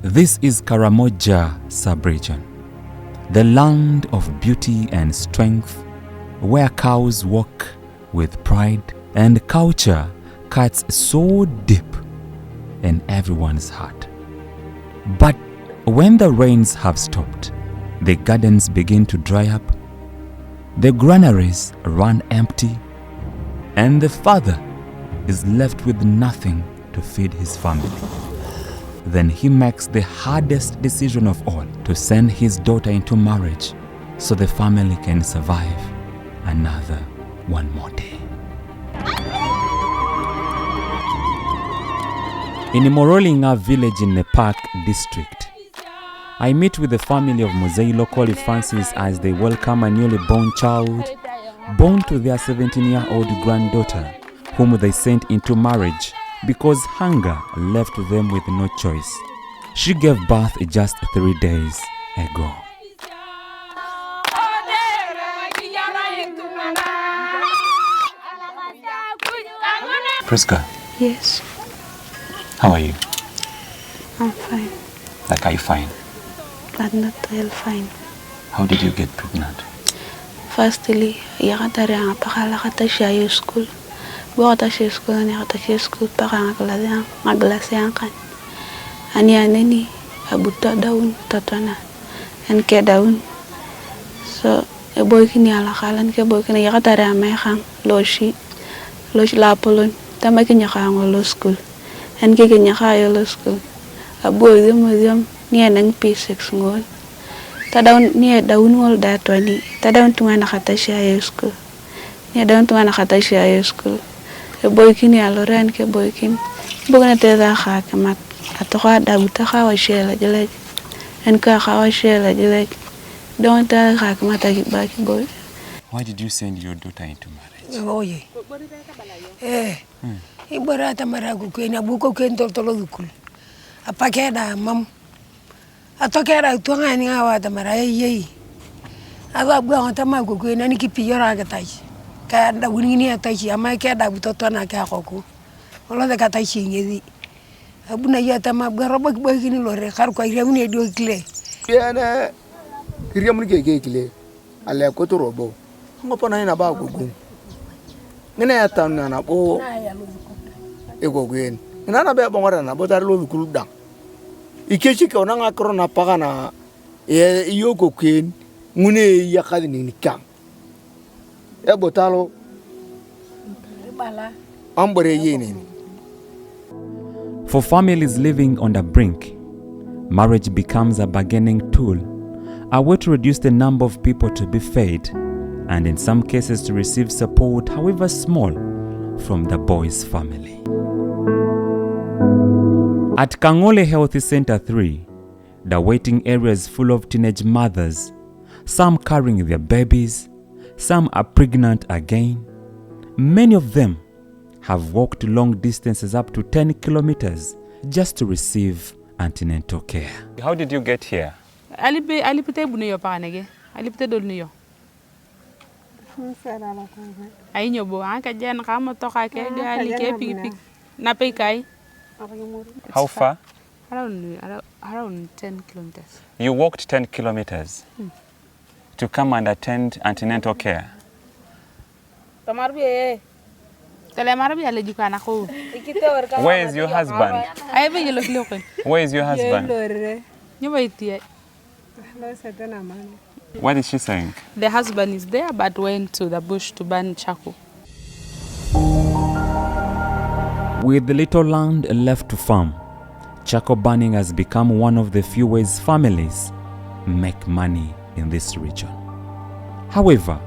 This is Karamoja Subregion, the land of beauty and strength, where cows walk with pride and culture cuts so deep in everyone's heart. But when the rains have stopped, the gardens begin to dry up, the granaries run empty, and the father is left with nothing to feed his family. Then he makes the hardest decision of all, to send his daughter into marriage so the family can survive another one more day. In Morolinga village in Napak District, I meet with the family of Muzei locally Francis as they welcome a newly born child born to their 17-year-old granddaughter, whom they sent into marriage because hunger left them with no choice. She gave birth just 3 days ago. Priska. Yes. How are you? I'm fine. Like, are you fine? But not well fine. How did you get pregnant? Firstly, yakatari ang pakalakata siya school. Buwata siya school, yakata siya school ngaglase ang kan. Anya nini abuta daun tatwana. And ke daun. So a boy kini alakalan ke boy kini yakatari ang mayakang loshi lapolon. Tama kini yakang lo school. And ke kini yakang lo school. A boy them niya nang P6 ngon. Tadaun niya daun wal datwani. Tadaun tunga nakata siya school. Niya daun tunga nakata siya school. E boy kini aloran ke boy kin. Bugana teza kha kamat. Atoka dabuta kha wa shela jelek. En ka kha wa shela jelek. Don't tell kha kamat baki boy. Why did you send your daughter into marriage? Oh yeah. Ibarata maragu kwena buko kwento tolo dukul. Apakeda mam. Atokera tuanga ni ngawa tamara yei. Aba bwa tamago kwena ni kipiyora gataji. Kada wuni ataji ama keda butoto na ka koku. Olo de kataji ngezi. Abuna yata mabga robo kini lore kar ko ire muni do kle. Yana ire muni ge kle. Ale ko to robo. Ngopo na ina ba gugu. Ngene yata na bo. Ego gwen. Ngana be bongora na bo dar lo kuluda. Ikechi ka onanga korona pagana yoko kwen ngune yakadi ni kam. E botalo bala ambore yene. For families living on the brink, marriage becomes a bargaining tool, a way to reduce the number of people to be fed, and in some cases to receive support, however small, from the boy's family. At Kangole Health Center 3, the waiting area is full of teenage mothers, some carrying their babies, some are pregnant again. Many of them have walked long distances up to 10 kilometers just to receive antenatal care. How did you get here? Alipite bunuyo panege. Alipite dolnuyo. Ainyo bo anka jen kama toka ke gali ke pig na pay kai. How far? Around 10 kilometers. You walked 10 kilometers to come and attend antenatal care. Where is your husband? Where is your husband? What is she saying? The husband is there but went to the bush to burn charcoal. With little land left to farm, charcoal burning has become one of the few ways families make money in this region. However,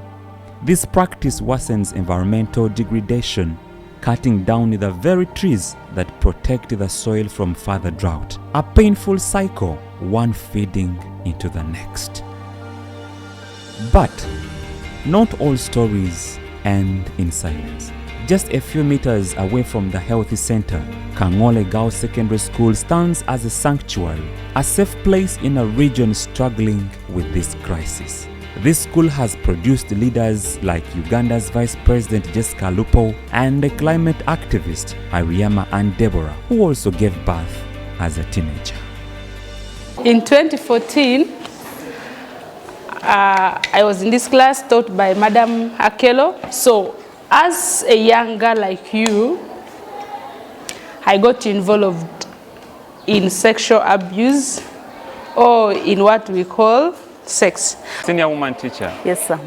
this practice worsens environmental degradation, cutting down the very trees that protect the soil from further drought. A painful cycle, one feeding into the next. But not all stories end in silence. Just a few meters away from the health center, Kangole Girls Secondary School stands as a sanctuary, a safe place in a region struggling with this crisis. This school has produced leaders like Uganda's Vice President Jessica Lupo and the climate activist Ariama and Deborah, who also gave birth as a teenager. In 2014, I was in this class taught by Madam Akelo. So as a young girl like you, I got involved in sexual abuse or in what we call sex. Senior woman teacher. Yes, sir.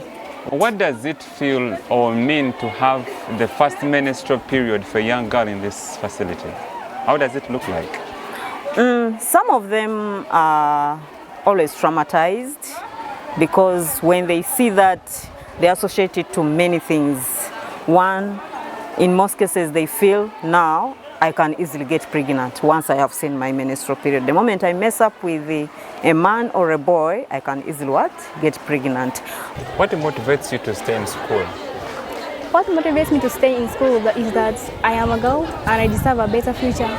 What does it feel or mean to have the first menstrual period for a young girl in this facility? How does it look like? Some of them are always traumatized because when they see that, they associate it to many things. One, in most cases, they feel now I can easily get pregnant once I have seen my menstrual period. The moment I mess up with a man or a boy, I can easily get pregnant. What motivates you to stay in school? What motivates me to stay in school is that I am a girl and I deserve a better future.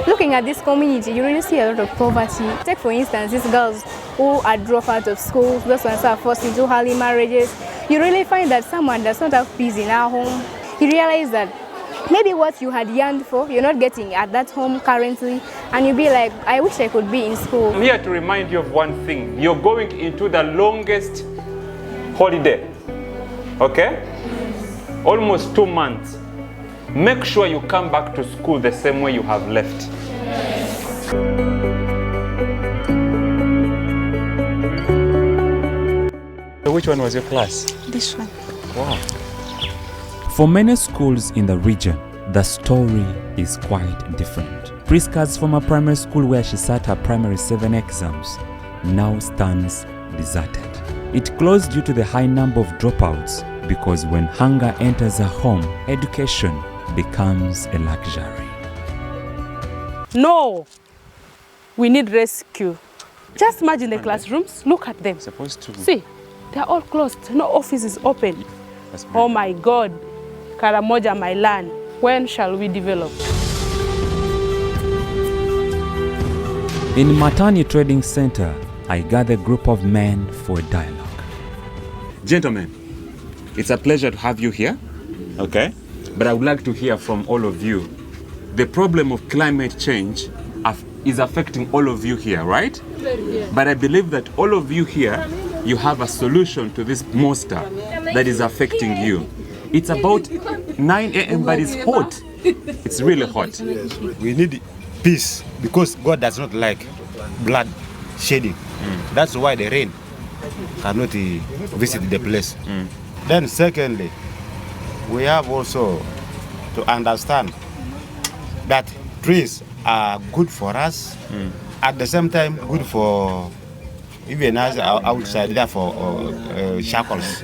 Looking at this community, you really see a lot of poverty. Take for instance, these girls who are dropped out of school, those ones are forced into early marriages. You really find that someone does not have peace in our home. You realize that maybe what you had yearned for, you're not getting at that home currently, and you'll be like, I wish I could be in school. I'm here to remind you of one thing. You're going into the longest holiday, okay? Almost 2 months. Make sure you come back to school the same way you have left. So which one was your class? This one. Wow. For many schools in the region, the story is quite different. Priska's former primary school where she sat her primary 7 exams now stands deserted. It closed due to the high number of dropouts because when hunger enters a home, education becomes a luxury. No, we need rescue. Just imagine the classrooms, look at them. Supposed to. See, they're all closed, no office is open. Oh my God, Karamoja, my land, when shall we develop? In Matani Trading Center, I gather a group of men for a dialogue. Gentlemen, it's a pleasure to have you here, okay? But I would like to hear from all of you. The problem of climate change is affecting all of you here, right? Yeah. But I believe that all of you here, you have a solution to this monster that is affecting you. It's about 9 a.m. but it's hot. It's really hot. Yes, we need peace because God does not like blood shedding. That's why the rain cannot visit the place. Then secondly, we have also to understand that trees are good for us, at the same time good for even us outside there for shackles.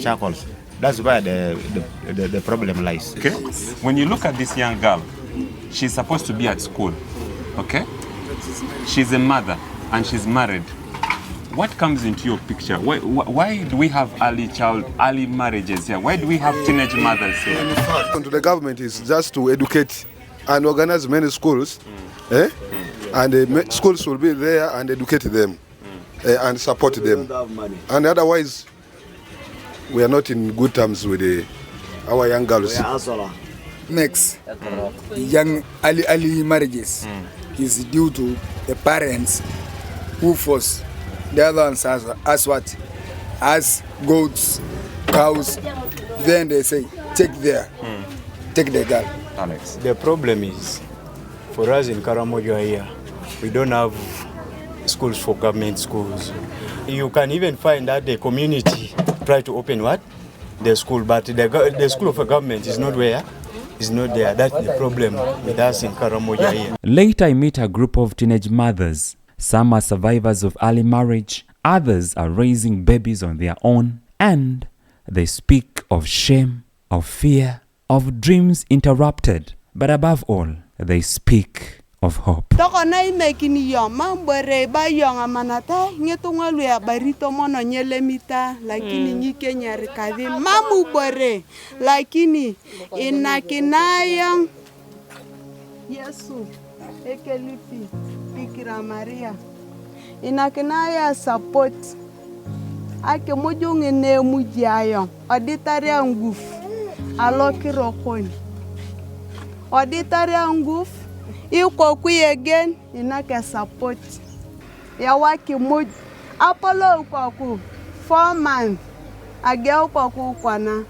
Shackles. That's where the problem lies. Okay. When you look at this young girl, she's supposed to be at school, okay? She's a mother and she's married. What comes into your picture? Why do we have early marriages here? Why do we have teenage mothers here? In fact, to the government is just to educate and organize many schools, and the schools will be there and educate them and support them. And otherwise, we are not in good terms with our young girls. Makes young early marriages is due to the parents who force the other ones as what? As goats, cows. Then they say, take there, take the girl. Alex. The problem is, for us in Karamoja here, we don't have schools for government schools. You can even find that the community try to open what? The school, but the school of a government is not where? Is not there. That's the problem with us in Karamoja here. Later I meet a group of teenage mothers. Some are survivors of early marriage, others are raising babies on their own, and they speak of shame, of fear, of dreams interrupted, but above all, they speak of hope. Bikira Maria inakinaya support ake mujungi ne mujiayo auditoria nguf alokirokoni auditoria nguf iko again inake support ya waki muj apolo kwaku 4 months ageo kwaku kwana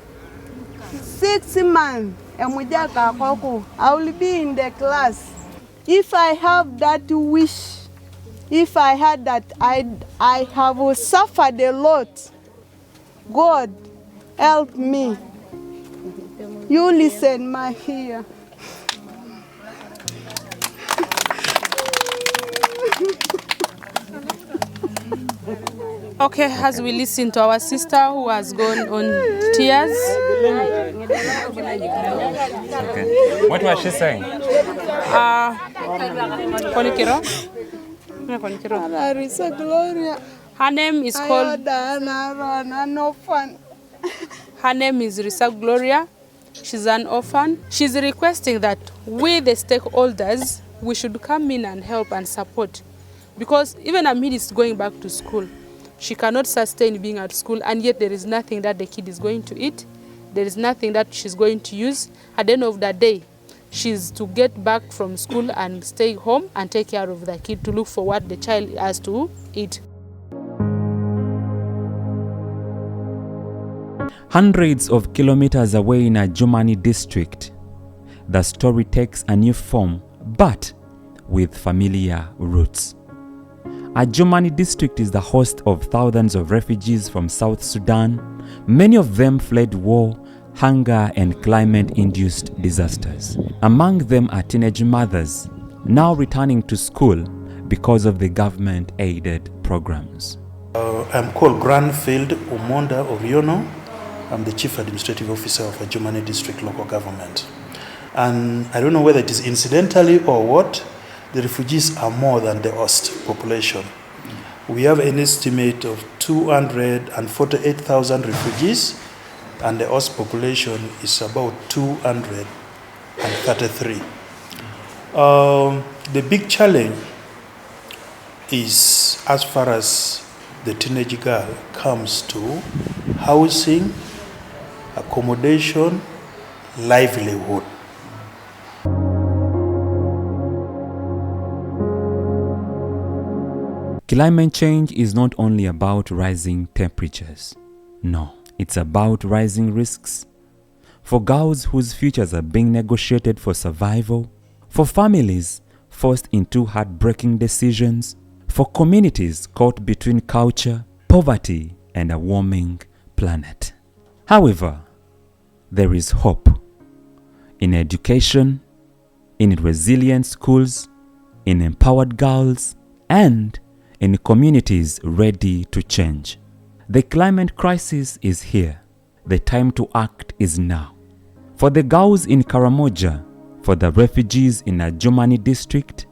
6 months emuja kwaku. I will be in the class. If I have that wish, if I had that, I have suffered a lot. God help me. You listen, my ear. Okay, as we listen to our sister who has gone on tears. Okay. What was she saying? Her name is called. Her name is Risa Gloria. She's an orphan. She's requesting that we, the stakeholders, we should come in and help and support. Because even Amid is going back to school. She cannot sustain being at school, and yet there is nothing that the kid is going to eat. There is nothing that she's going to use. At the end of the day, she's to get back from school and stay home and take care of the kid to look for what the child has to eat. Hundreds of kilometers away in Adjumani District, the story takes a new form, but with familiar roots. Adjumani District is the host of thousands of refugees from South Sudan. Many of them fled war, hunger, and climate-induced disasters. Among them are teenage mothers, now returning to school because of the government-aided programs. I'm called Granfield Umonda Oriono. I'm the Chief Administrative Officer of Adjumani District Local Government. And I don't know whether it is incidentally or what, the refugees are more than the host population. We have an estimate of 248,000 refugees, and the host population is about 233. The big challenge is, as far as the teenage girl comes to housing, accommodation, livelihood. Climate change is not only about rising temperatures. No, it's about rising risks. For girls whose futures are being negotiated for survival, for families forced into heartbreaking decisions, for communities caught between culture, poverty, and a warming planet. However, there is hope in education, in resilient schools, in empowered girls, and in communities ready to change. The climate crisis is here. The time to act is now. For the girls in Karamoja, for the refugees in Adjumani District,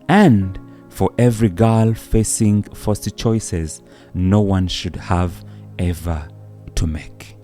and for every girl facing forced choices no one should have ever to make.